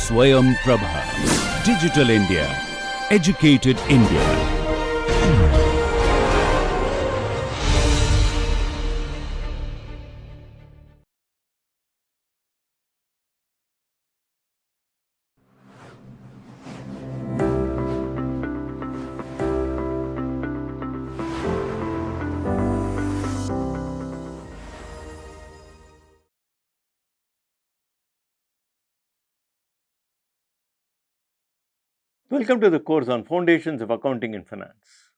Swayam Prabha. Digital India. Educated India. Welcome to the course on Foundations of Accounting and Finance.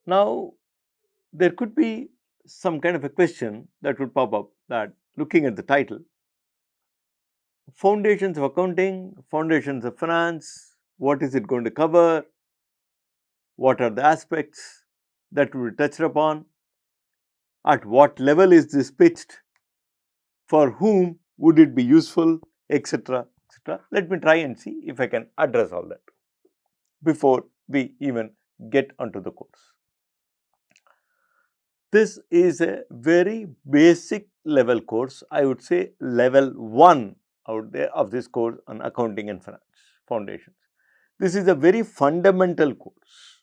Now, there could be some kind of a question that would pop up, that looking at the title, Foundations of Accounting, Foundations of Finance, what is it going to cover? What are the aspects that will be touched upon? At what level is this pitched? For whom would it be useful, etc., etc. Let me try and see if I can address all that before we even get onto the course. This is a very basic level course, I would say level 1 out there of this course on Accounting and Finance Foundations. This is a very fundamental course.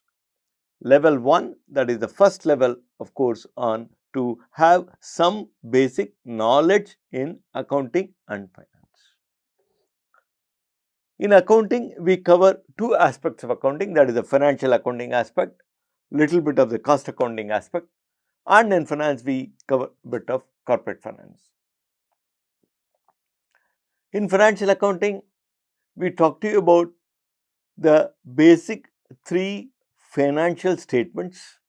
Level 1, that is the first level of course on to have some basic knowledge in accounting and finance. In accounting, we cover two aspects of accounting, that is the financial accounting aspect, little bit of the cost accounting aspect, and in finance we cover a bit of corporate finance. In financial accounting, we talk to you about the basic 3 financial statements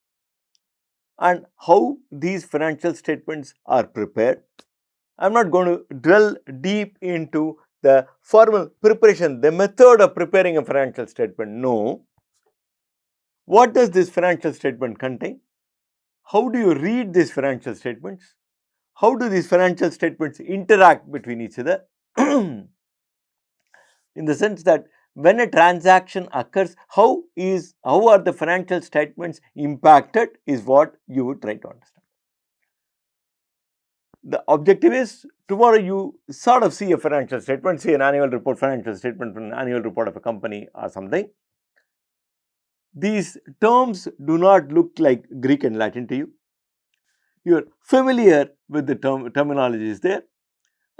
and how these financial statements are prepared. I am not going to drill deep into the formal preparation, the method of preparing a financial statement. No. What does this financial statement contain? How do you read these financial statements? How do these financial statements interact between each other? In the sense that when a transaction occurs, how are the financial statements impacted is what you would try to understand. The objective is tomorrow you sort of see a financial statement, say an annual report, financial statement from an annual report of a company or something. These terms do not look like Greek and Latin to you. You are familiar with the terminology there,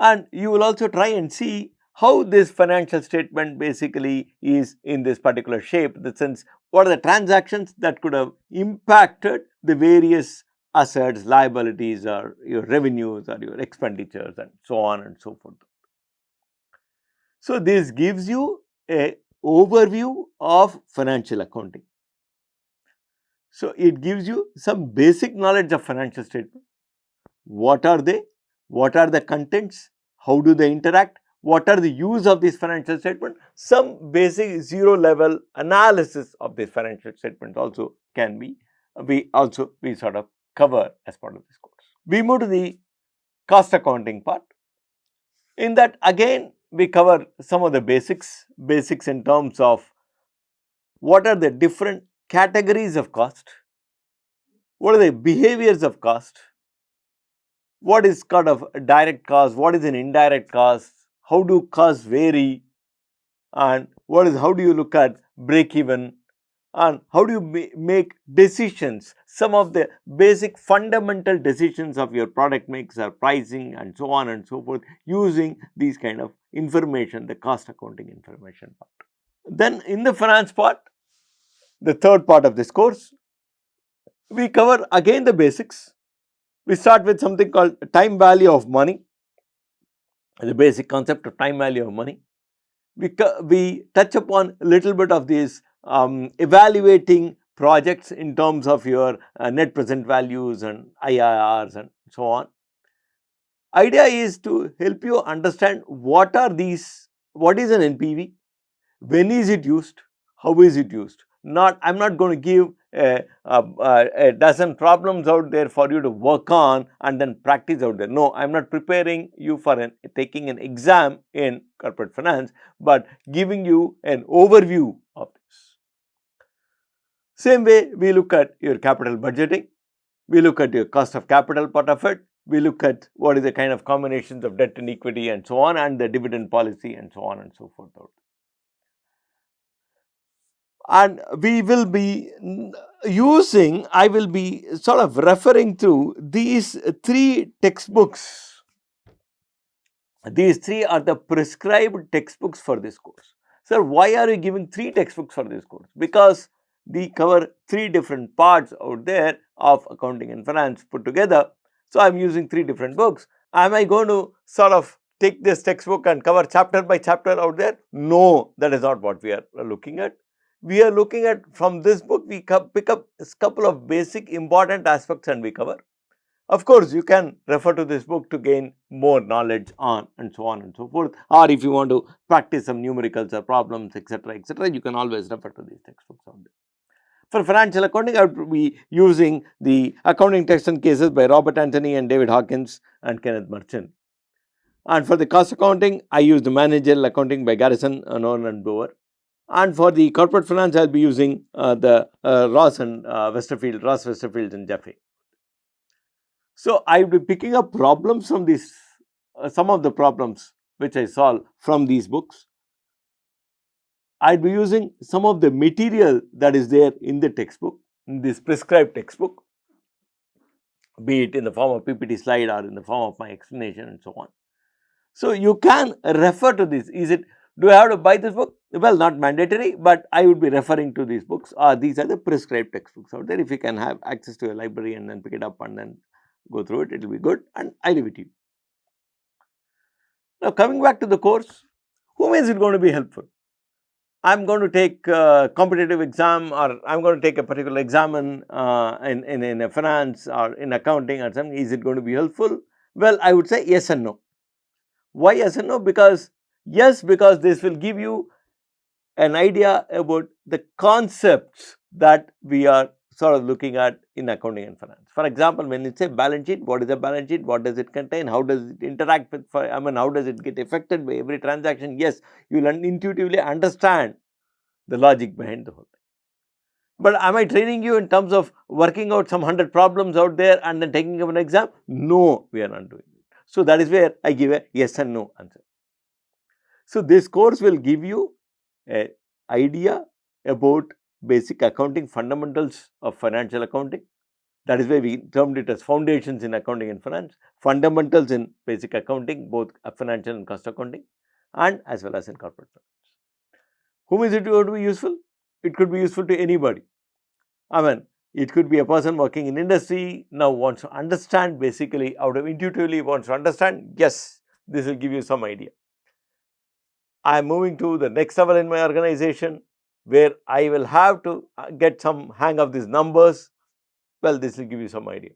and you will also try and see how this financial statement basically is in this particular shape, in the sense what are the transactions that could have impacted the various assets, liabilities, or your revenues or your expenditures and so on and so forth. So, this gives you a overview of financial accounting. So, it gives you some basic knowledge of financial statement. What are they? What are the contents? How do they interact? What are the use of this financial statement? Some basic 0 level analysis of this financial statement also can be, we sort of cover as part of this course. We move to the cost accounting part. In that again we cover some of the basics in terms of what are the different categories of cost, what are the behaviors of cost, what is kind of direct cost, what is an indirect cost, how do costs vary, and how do you look at break even, and how do you make decisions, some of the basic fundamental decisions of your product mix or pricing and so on and so forth, using these kind of information, the cost accounting information part. Then in the finance part, the third part of this course, we cover again the basics. We start with something called time value of money, the basic concept of time value of money. We touch upon a little bit of these evaluating projects in terms of your net present values and IRRs and so on. Idea is to help you understand what are these, what is an NPV, when is it used, how is it used. I am not going to give a dozen problems out there for you to work on and then practice out there. No, I am not preparing you for taking an exam in corporate finance, but giving you an overview of this. Same way we look at your capital budgeting, we look at your cost of capital part of it, we look at what is the kind of combinations of debt and equity and so on, and the dividend policy and so on and so forth. And we will be using, I will be sort of referring to these 3 textbooks. These 3 are the prescribed textbooks for this course. Sir, why are you giving 3 textbooks for this course? Because we cover 3 different parts out there of accounting and finance put together. So, I am using 3 different books. Am I going to sort of take this textbook and cover chapter by chapter out there? No, that is not what we are looking at. We are looking at, from this book, we pick up a couple of basic important aspects and we cover. Of course, you can refer to this book to gain more knowledge on and so on and so forth, or if you want to practice some numericals or problems, etc., you can always refer to these textbooks out there. For financial accounting, I would be using the accounting text and cases by Robert Anthony and David Hawkins and Kenneth Merchant. And for the cost accounting, I use the managerial accounting by Garrison, Norton and Bower. And for the corporate finance, I will be using the Ross Westerfield and Jaffe. So, I will be picking up problems from these, some of the problems which I solve from these books. I will be using some of the material that is there in the textbook, in this prescribed textbook, be it in the form of PPT slide or in the form of my explanation and so on. So, you can refer to this. Do I have to buy this book? Well, not mandatory, but I would be referring to these books. These are the prescribed textbooks out there. If you can have access to a library and then pick it up and then go through it, it will be good, and I leave it to you. Now, coming back to the course, whom is it going to be helpful? I am going to take a competitive exam, or I am going to take a particular exam in a finance or in accounting or something. Is it going to be helpful? Well, I would say yes and no. Why yes and no? Because yes, because this will give you an idea about the concepts that we are sort of looking at in accounting and finance. For example, when you say balance sheet, what is a balance sheet? What does it contain? How does it interact with, how does it get affected by every transaction? Yes, you will intuitively understand the logic behind the whole thing. But am I training you in terms of working out some 100 problems out there and then taking up an exam? No, we are not doing it. So, that is where I give a yes and no answer. So, this course will give you an idea about basic accounting fundamentals of financial accounting. That is why we termed it as foundations in accounting and finance, fundamentals in basic accounting, both financial and cost accounting, and as well as in corporate finance. Whom is it going to be useful? It could be useful to anybody. It could be a person working in industry, now wants to understand, basically out of intuitively wants to understand. Yes, this will give you some idea. I am moving to the next level in my organization, where I will have to get some hang of these numbers. Well, this will give you some idea.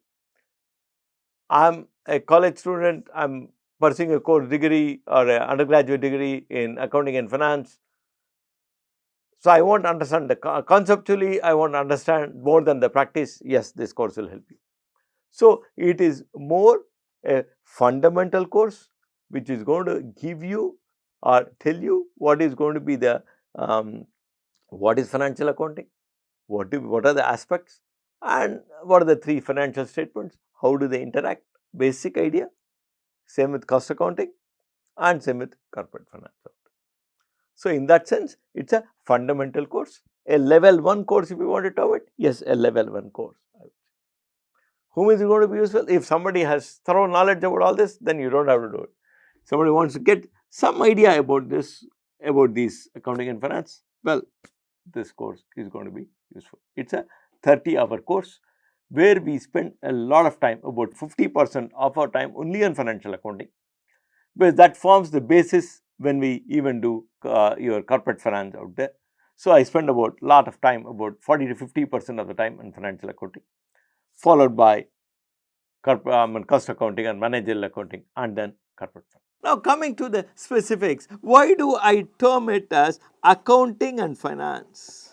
I am a college student, I am pursuing a course degree or an undergraduate degree in accounting and finance. So, I want to understand conceptually, I want to understand more than the practice. Yes, this course will help you. So, it is more a fundamental course which is going to give you or tell you what is going to be the what is financial accounting, what are the aspects, and what are the 3 financial statements, how do they interact, basic idea. Same with cost accounting and same with corporate finance. So, in that sense, it is a fundamental course, a level 1 course if you want to term it. Yes, a level 1 course. Whom is it going to be useful? If somebody has thorough knowledge about all this, then you do not have to do it. Somebody wants to get some idea about this, about these accounting and finance, well, this course is going to be useful. It is a 30-hour course where we spend a lot of time, about 50% of our time only on financial accounting, because that forms the basis when we even do your corporate finance out there. So, I spend about lot of time, about 40 to 50% of the time on financial accounting, followed by cost accounting and managerial accounting, and then corporate finance. Now, coming to the specifics, why do I term it as accounting and finance?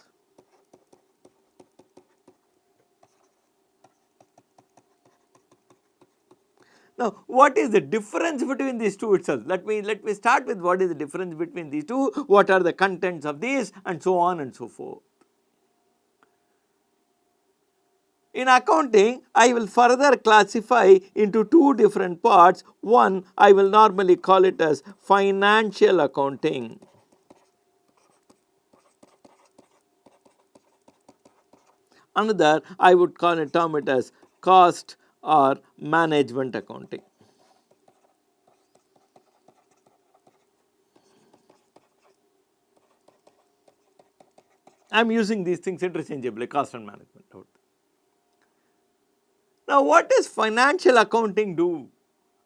Now, what is the difference between these two itself? Let me start with what is the difference between these two, what are the contents of these, and so on and so forth. In accounting, I will further classify into two different parts. One, I will normally call it as financial accounting. Another, I would term it as cost or management accounting. I am using these things interchangeably, cost and management. Now, what does financial accounting do?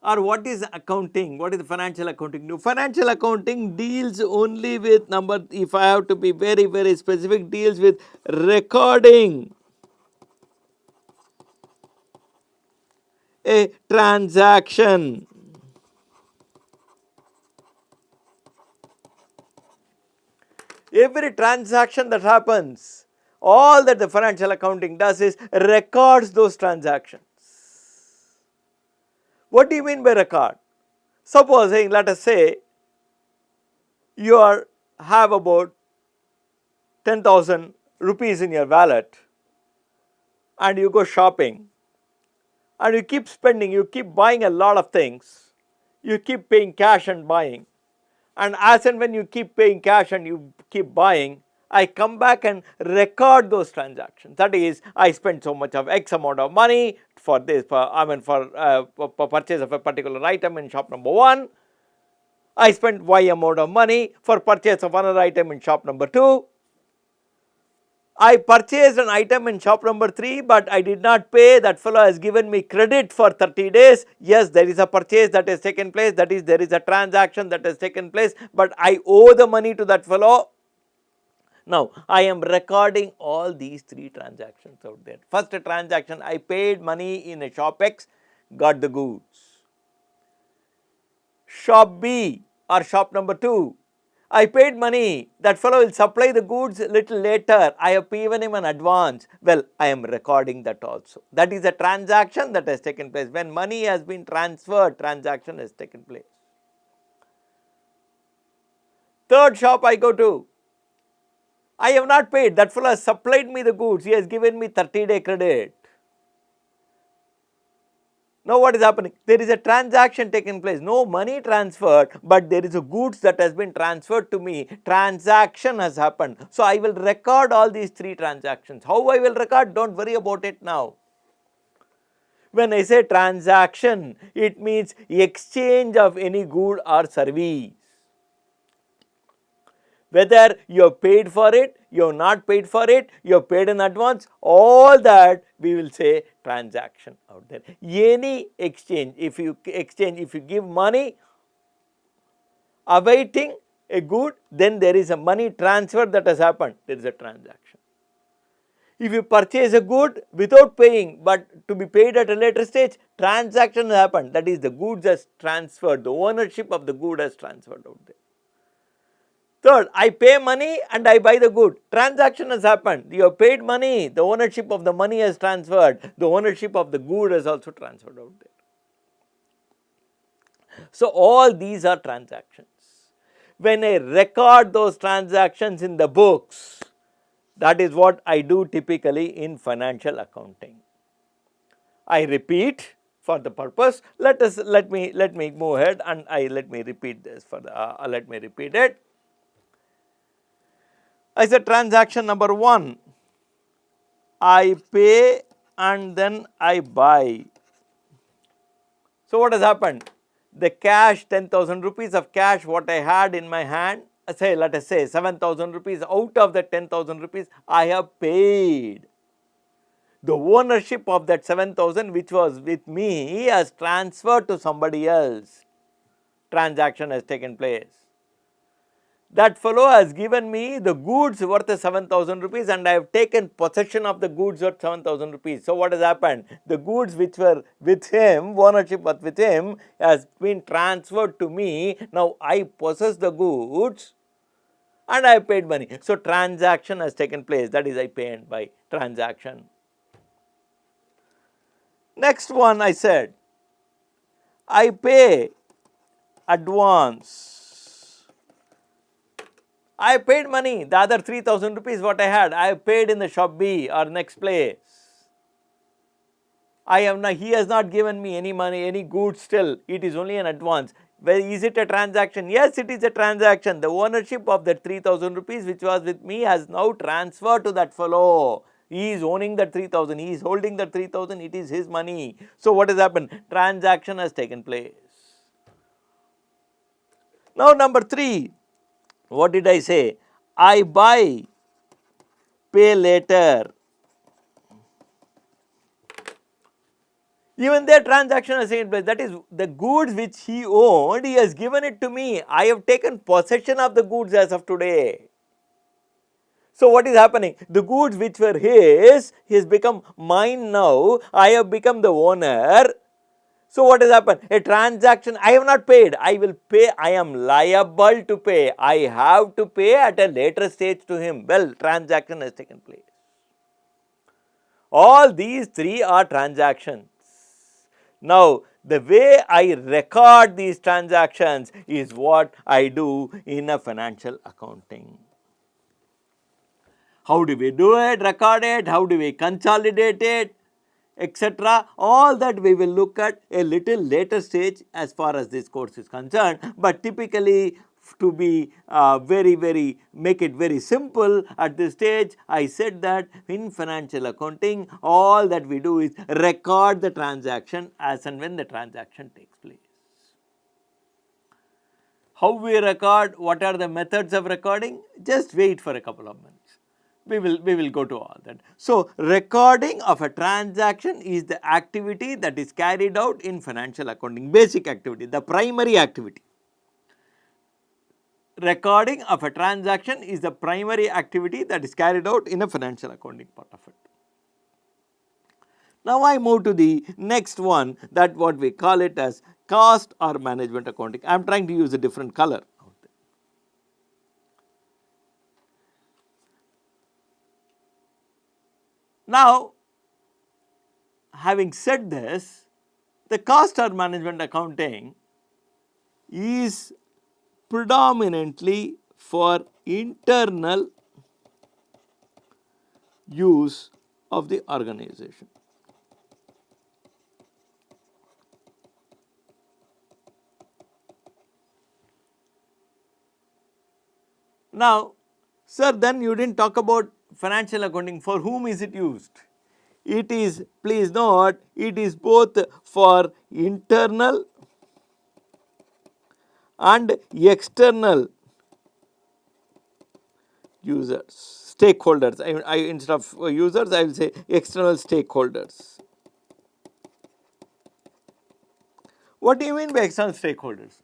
Or what is accounting? What is the financial accounting do? Financial accounting deals only with number, if I have to be very specific, deals with recording a transaction. Every transaction that happens, all that the financial accounting does is records those transactions. What do you mean by record? Supposing, let us say, you have about 10,000 rupees in your wallet and you go shopping and you keep spending, you keep buying a lot of things, you keep paying cash and buying, and as and when you keep paying cash and you keep buying, I come back and record those transactions. That is, I spent so much of X amount of money for this, for purchase of a particular item in shop number 1. I spent Y amount of money for purchase of another item in shop number 2. I purchased an item in shop number 3, but I did not pay. That fellow has given me credit for 30 days. Yes, there is a purchase that has taken place, that is, there is a transaction that has taken place, but I owe the money to that fellow. Now, I am recording all these 3 transactions out there. First transaction, I paid money in a shop X, got the goods. Shop B or shop number 2, I paid money, that fellow will supply the goods little later, I have given him an advance. Well, I am recording that also. That is a transaction that has taken place. When money has been transferred, transaction has taken place. Third shop I go to, I have not paid, that fellow has supplied me the goods, he has given me 30-day credit. Now what is happening? There is a transaction taking place, no money transferred, but there is a goods that has been transferred to me, transaction has happened. So I will record all these 3 transactions. How I will record? Don't worry about it now. When I say transaction, it means exchange of any good or service. Whether you have paid for it, you have not paid for it, you have paid in advance, all that we will say transaction out there. Any exchange, if you give money awaiting a good, then there is a money transfer that has happened, there is a transaction. If you purchase a good without paying but to be paid at a later stage, transaction has happened, that is, the goods has transferred, the ownership of the good has transferred out there. Third, I pay money and I buy the good. Transaction has happened. You have paid money, the ownership of the money has transferred, the ownership of the good has also transferred out there. So, all these are transactions. When I record those transactions in the books, that is what I do typically in financial accounting. I repeat for the purpose. Let me move ahead and let me repeat this for the let me repeat it. I said transaction number 1, I pay and then I buy. So what has happened? The cash, 10,000 rupees of cash what I had in my hand, let us say 7,000 rupees, out of the 10,000 rupees I have paid. The ownership of that 7,000 which was with me has transferred to somebody else. Transaction has taken place. That fellow has given me the goods worth 7,000 rupees and I have taken possession of the goods worth 7,000 rupees. So what has happened? The goods which were with him, ownership was with him, has been transferred to me. Now I possess the goods and I have paid money. So transaction has taken place, that is, I pay and buy, transaction. Next one I said, I pay advance. I paid money, the other 3,000 rupees what I had, I paid in the shop B or next place. he has not given me any money, any goods still, it is only an advance. Well, is it a transaction? Yes, it is a transaction. The ownership of that 3000 rupees which was with me has now transferred to that fellow. He is owning that 3000, he is holding that 3000, it is his money. So, what has happened? Transaction has taken place. Now, number 3, what did I say? I buy, pay later. Even their transaction has taken place. That is, the goods which he owned, he has given it to me. I have taken possession of the goods as of today. So, what is happening? The goods which were his, he has become mine now. I have become the owner. So, what has happened? A transaction, I have not paid. I will pay. I am liable to pay. I have to pay at a later stage to him. Well, transaction has taken place. All these 3 are transactions. Now, the way I record these transactions is what I do in a financial accounting. How do we do it, record it, how do we consolidate it, etc. All that we will look at a little later stage as far as this course is concerned, but typically to be make it very simple at this stage, I said that in financial accounting all that we do is record the transaction as and when the transaction takes place. How we record, what are the methods of recording? Just wait for a couple of minutes. We will go to all that. So, recording of a transaction is the activity that is carried out in financial accounting, basic activity, the primary activity. Recording of a transaction is the primary activity that is carried out in a financial accounting part of it. Now, I move to the next one, that what we call it as cost or management accounting. I am trying to use a different color. Now, having said this, the cost or management accounting is predominantly for internal use of the organization. Now, sir, then you didn't talk about financial accounting. For whom is it used? It is, please note, it is both for internal and external users, stakeholders. Instead of users, I will say external stakeholders. What do you mean by external stakeholders?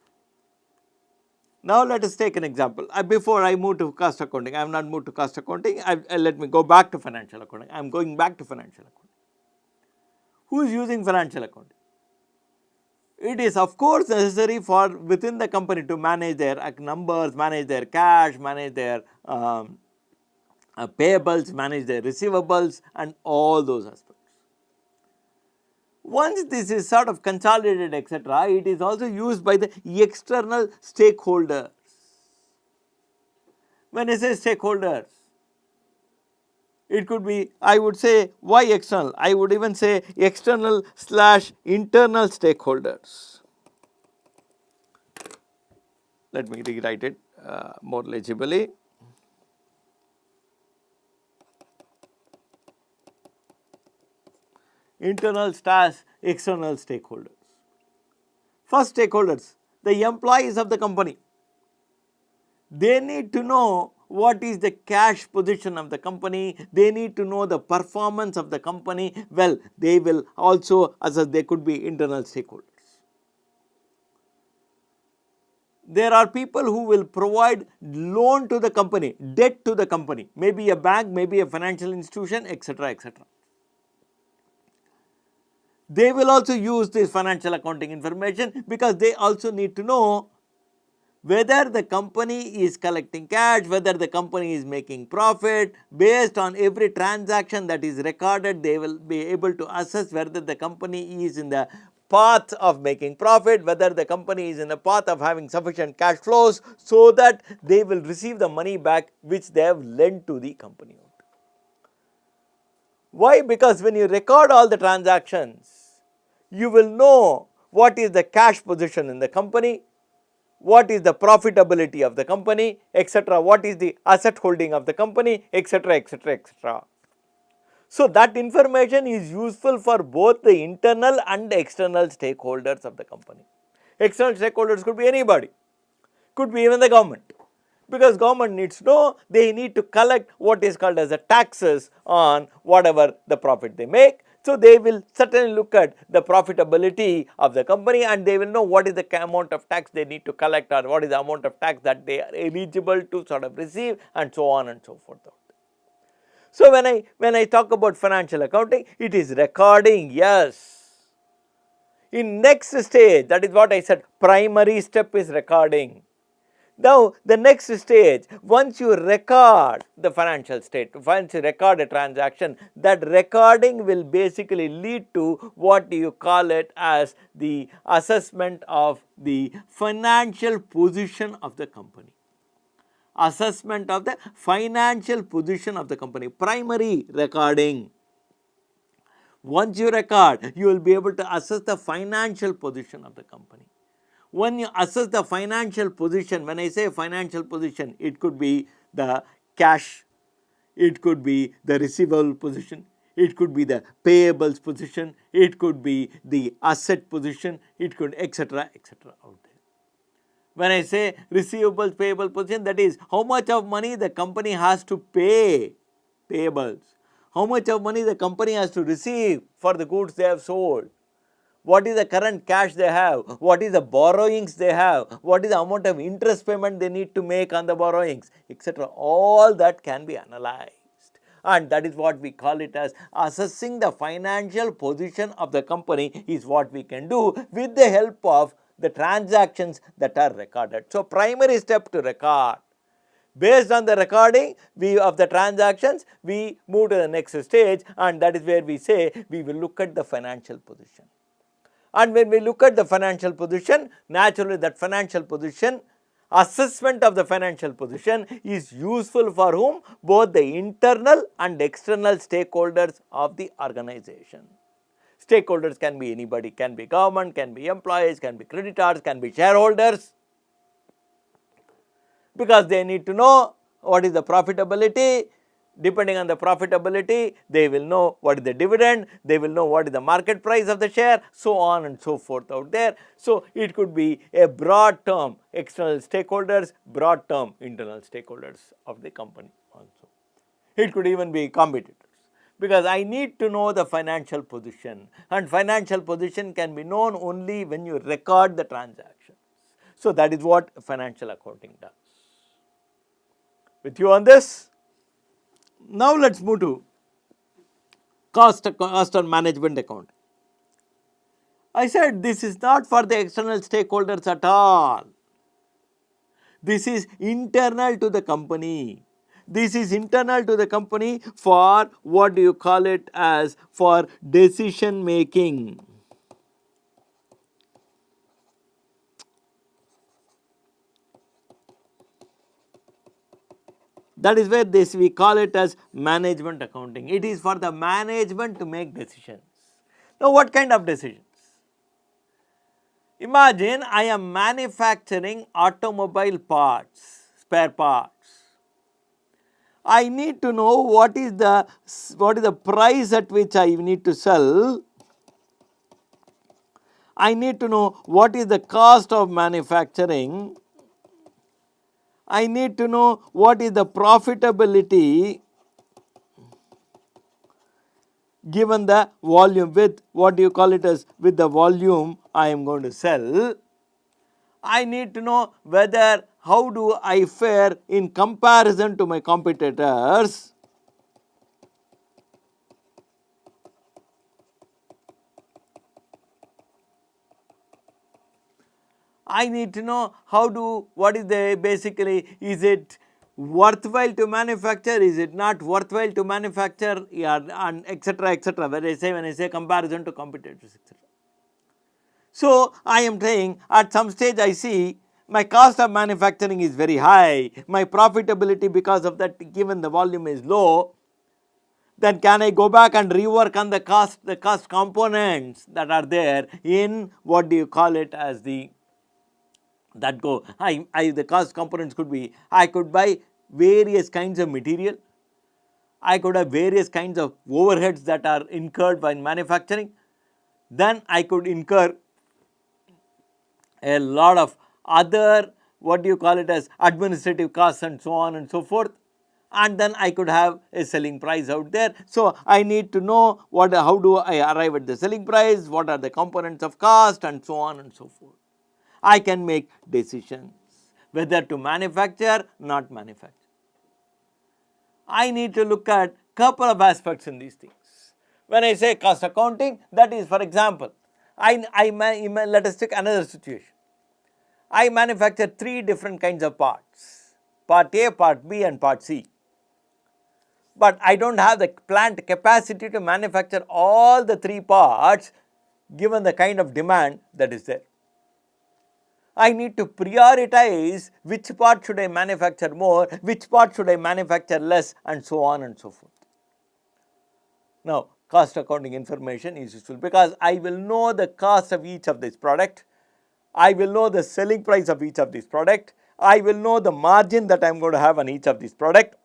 Now, let us take an example. Before I move to cost accounting, I have not moved to cost accounting. Let me go back to financial accounting. I am going back to financial accounting. Who is using financial accounting? It is of course necessary for within the company to manage their numbers, manage their cash, manage their payables, manage their receivables and all those aspects. Once this is sort of consolidated, etc., it is also used by the external stakeholders. When I say stakeholders, it could be, I would say, why external? I would even say external / internal stakeholders. Let me rewrite it more legibly. Internal / external stakeholders. First stakeholders, the employees of the company. They need to know what is the cash position of the company, they need to know the performance of the company. Well, they will also, as they could be internal stakeholders. There are people who will provide loan to the company, debt to the company, maybe a bank, maybe a financial institution, etc., etc. They will also use this financial accounting information because they also need to know whether the company is collecting cash, whether the company is making profit. Based on every transaction that is recorded, they will be able to assess whether the company is in the path of making profit, whether the company is in the path of having sufficient cash flows, so that they will receive the money back which they have lent to the company. Why? Because when you record all the transactions, you will know what is the cash position in the company, what is the profitability of the company, etc., what is the asset holding of the company, etc., etc., etc. So, that information is useful for both the internal and external stakeholders of the company. External stakeholders could be anybody, could be even the government, because government needs to know, they need to collect what is called as the taxes on whatever the profit they make. So, they will certainly look at the profitability of the company and they will know what is the amount of tax they need to collect or what is the amount of tax that they are eligible to sort of receive, and so on and so forth. So, when I talk about financial accounting, it is recording, yes. In next stage, that is what I said, primary step is recording. Now, the next stage, once you record the financial state, once you record a transaction, that recording will basically lead to what you call it as the assessment of the financial position of the company. Assessment of the financial position of the company, primary recording. Once you record, you will be able to assess the financial position of the company. When you assess the financial position, when I say financial position, it could be the cash, it could be the receivable position, it could be the payables position, it could be the asset position, it could etc., etc. out there. When I say receivables payable position, that is how much of money the company has to pay payables, how much of money the company has to receive for the goods they have sold, what is the current cash they have, what is the borrowings they have, what is the amount of interest payment they need to make on the borrowings, etc. All that can be analyzed, and that is what we call it as assessing the financial position of the company is what we can do with the help of the transactions that are recorded. So, primary step to record. Based on the recording of the transactions, we move to the next stage, and that is where we say we will look at the financial position. And when we look at the financial position, naturally that financial position, assessment of the financial position is useful for whom? Both the internal and external stakeholders of the organization. Stakeholders can be anybody, can be government, can be employees, can be creditors, can be shareholders, because they need to know what is the profitability. Depending on the profitability, they will know what is the dividend, they will know what is the market price of the share, so on and so forth out there. So, it could be a broad term external stakeholders, broad term internal stakeholders of the company also. It could even be competitors, because I need to know the financial position, and financial position can be known only when you record the transactions. So, that is what financial accounting does. With you on this? Now, let us move to cost and management account. I said this is not for the external stakeholders at all. This is internal to the company. This is internal to the company for what do you call it as, for decision making. That is where this we call it as management accounting. It is for the management to make decisions. Now, what kind of decisions? Imagine I am manufacturing automobile parts, spare parts. I need to know what is the price at which I need to sell. I need to know what is the cost of manufacturing. I need to know what is the profitability given the volume, with what do you call it as, with the volume I am going to sell. I need to know whether how do I fare in comparison to my competitors. I need to know what is the basically, is it worthwhile to manufacture, is it not worthwhile to manufacture, and etc., etc. When I say comparison to competitors, etc. So, I am saying at some stage I see my cost of manufacturing is very high, my profitability because of that given the volume is low, then can I go back and rework on the cost components that are there in what do you call it as the that go, the cost components could be, I could buy various kinds of material, I could have various kinds of overheads that are incurred by manufacturing, then I could incur a lot of other what do you call it as administrative costs and so on and so forth, and then I could have a selling price out there. So, I need to know how do I arrive at the selling price, what are the components of cost and so on and so forth. I can make decisions whether to manufacture, not manufacture. I need to look at couple of aspects in these things. When I say cost accounting, that is, for example, let us take another situation. I manufacture 3 different kinds of parts, part A, part B and part C. But I do not have the plant capacity to manufacture all the 3 parts given the kind of demand that is there. I need to prioritize which part should I manufacture more, which part should I manufacture less and so on and so forth. Now, cost accounting information is useful because I will know the cost of each of this product, I will know the selling price of each of this product, I will know the margin that I am going to have on each of this product,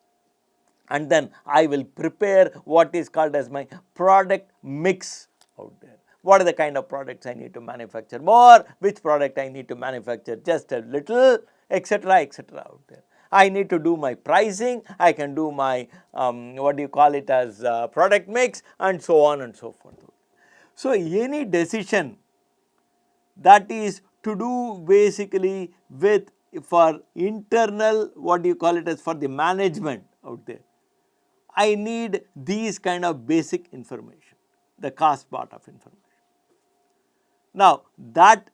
and then I will prepare what is called as my product mix out there. What are the kind of products I need to manufacture more, which product I need to manufacture just a little, etc., etc. out there. I need to do my pricing, I can do my what do you call it as product mix and so on and so forth. So, any decision that is to do basically with for internal what do you call it as for the management out there, I need these kind of basic information, the cost part of information. Now, that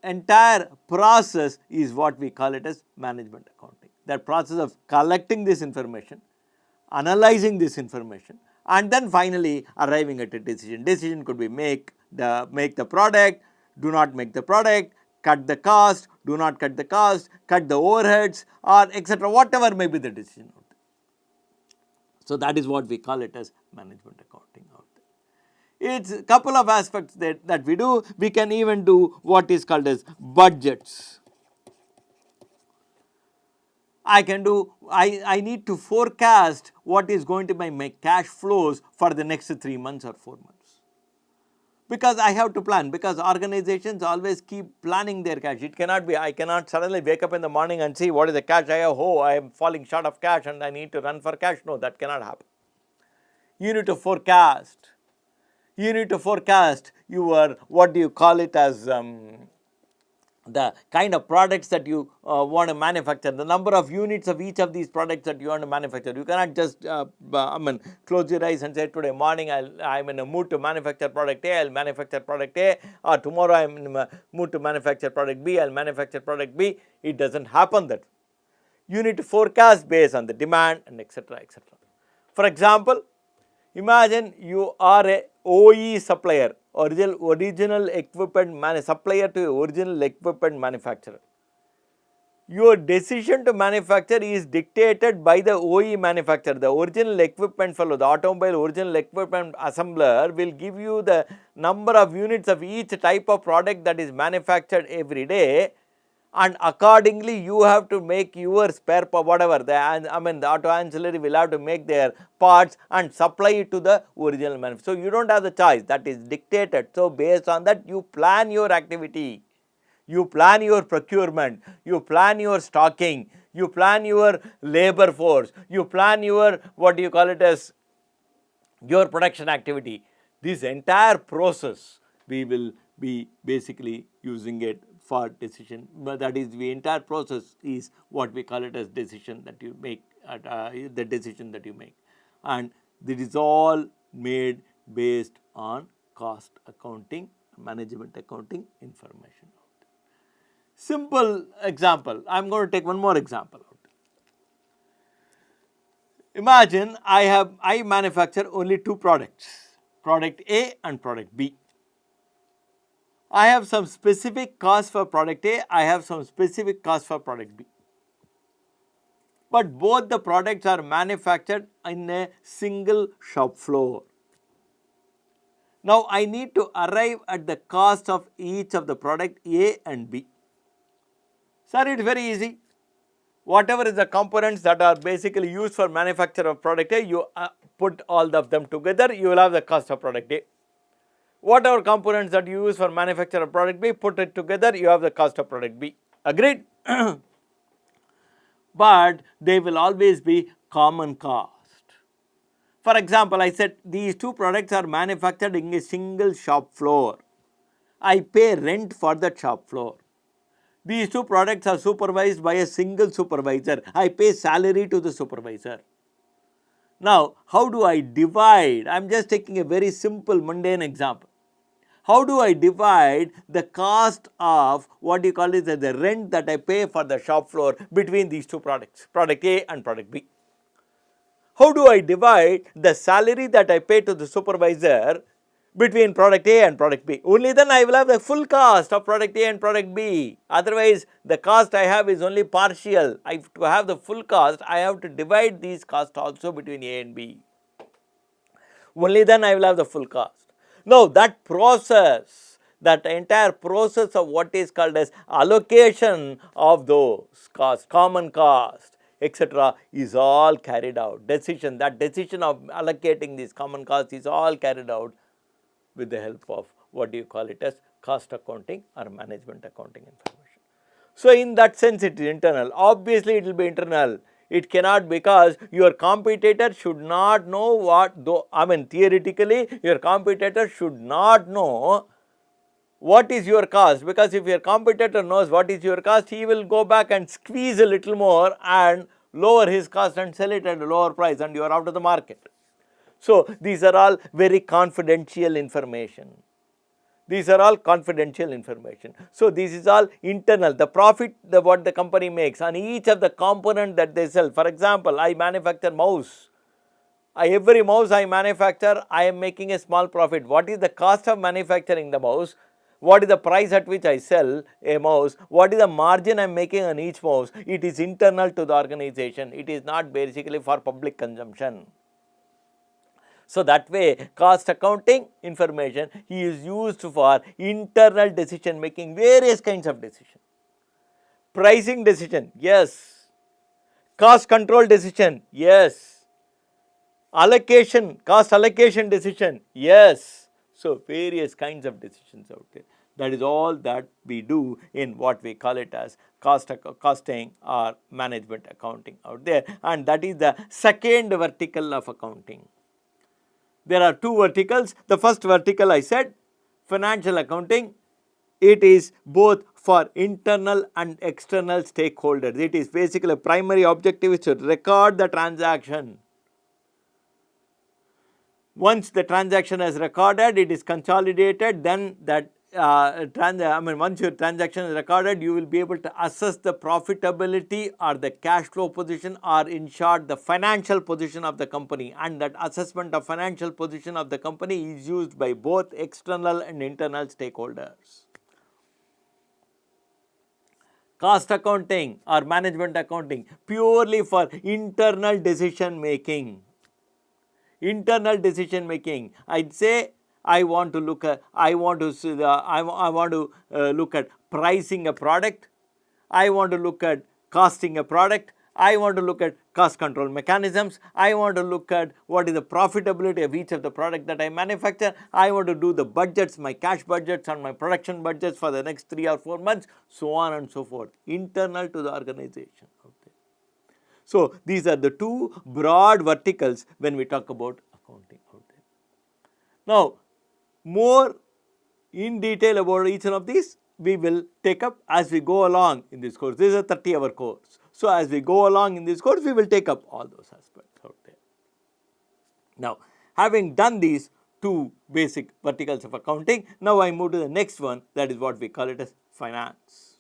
entire process is what we call it as management accounting. That process of collecting this information, analyzing this information, and then finally arriving at a decision. Decision could be make the product, do not make the product, cut the cost, do not cut the cost, cut the overheads, or etc., whatever may be the decision. So, that is what we call it as management accounting out there. It is a couple of aspects that we do. We can even do what is called as budgets. I need to forecast what is going to be my cash flows for the next 3 months or 4 months. Because I have to plan, because organizations always keep planning their cash. It cannot be, I cannot suddenly wake up in the morning and see what is the cash I have, oh, I am falling short of cash and I need to run for cash. No, that cannot happen. You need to forecast. You need to forecast your, what do you call it as the kind of products that you want to manufacture, the number of units of each of these products that you want to manufacture. You cannot just close your eyes and say today morning I am in a mood to manufacture product A, I will manufacture product A, or tomorrow I am in a mood to manufacture product B, I will manufacture product B. It does not happen that way. You need to forecast based on the demand and etc., etc. For example, imagine you are a OE supplier, original equipment supplier to original equipment manufacturer. Your decision to manufacture is dictated by the OE manufacturer. The original equipment fellow, the automobile original equipment assembler will give you the number of units of each type of product that is manufactured every day, and accordingly you have to make your spare part, whatever the auto ancillary will have to make their parts and supply it to the original manufacturer. So, you do not have the choice, that is dictated. So, based on that you plan your activity, you plan your procurement, you plan your stocking, you plan your labor force, you plan your what do you call it as your production activity. This entire process we will be basically using it for decision, but that is the entire process is what we call it as decision that you make, the decision that you make, and this is all made based on cost accounting, management accounting information. Simple example, I am going to take one more example. Imagine I manufacture only 2 products, product A and product B. I have some specific cost for product A, I have some specific cost for product B. but both the products are manufactured in a single shop floor. Now I need to arrive at the cost of each of the product A and B. Sir, it is very easy. Whatever is the components that are basically used for manufacture of product A, you put all of them together, you will have the cost of product A. Whatever components that you use for manufacture of product B, put it together, you have the cost of product B. Agreed? But they will always be common cost. For example, I said these two products are manufactured in a single shop floor. I pay rent for that shop floor. These two products are supervised by a single supervisor. I pay salary to the supervisor. Now, how do I divide? I am just taking a very simple mundane example. How do I divide the cost of what you call it the rent that I pay for the shop floor between these two products, product A and product B? How do I divide the salary that I pay to the supervisor between product A and product B? Only then I will have the full cost of product A and product B. Otherwise, the cost I have is only partial. To have the full cost, I have to divide these costs also between A and B. Only then I will have the full cost. Now, that process, that entire process of what is called as allocation of those costs, common cost, etc., is all carried out. That decision of allocating these common costs is all carried out with the help of what do you call it as cost accounting or management accounting information. So, in that sense it is internal. Obviously, it will be internal. It cannot, because your competitor should not know theoretically your competitor should not know what is your cost, because if your competitor knows what is your cost, he will go back and squeeze a little more and lower his cost and sell it at a lower price, and you are out of the market. So, these are all very confidential information. These are all confidential information. So, this is all internal. The profit what the company makes on each of the component that they sell. For example, I manufacture mouse. Every mouse I manufacture, I am making a small profit. What is the cost of manufacturing the mouse? What is the price at which I sell a mouse? What is the margin I am making on each mouse? It is internal to the organization. It is not basically for public consumption. So, that way cost accounting information is used for internal decision making, various kinds of decision. Pricing decision, yes. Cost control decision, yes. Allocation, cost allocation decision, yes. So, various kinds of decisions out there. That is all that we do in what we call it as costing or management accounting out there, and that is the second vertical of accounting. There are two verticals. The first vertical I said financial accounting, it is both for internal and external stakeholders. It is basically primary objective is to record the transaction. Once the transaction is recorded, it is consolidated, then that once your transaction is recorded, you will be able to assess the profitability or the cash flow position, or in short the financial position of the company, and that assessment of financial position of the company is used by both external and internal stakeholders. Cost accounting or management accounting, purely for internal decision making. Internal decision making, I'd say I want to look at look at pricing a product, I want to look at costing a product, I want to look at cost control mechanisms, I want to look at what is the profitability of each of the product that I manufacture, I want to do the budgets, my cash budgets and my production budgets for the next 3 or 4 months, so on and so forth, internal to the organization. So, these are the two broad verticals when we talk about accounting out there. Now, more in detail about each one of these we will take up as we go along in this course. This is a 30-hour course. So, as we go along in this course, we will take up all those aspects out there. Now, having done these two basic verticals of accounting, now I move to the next one, that is what we call it as finance.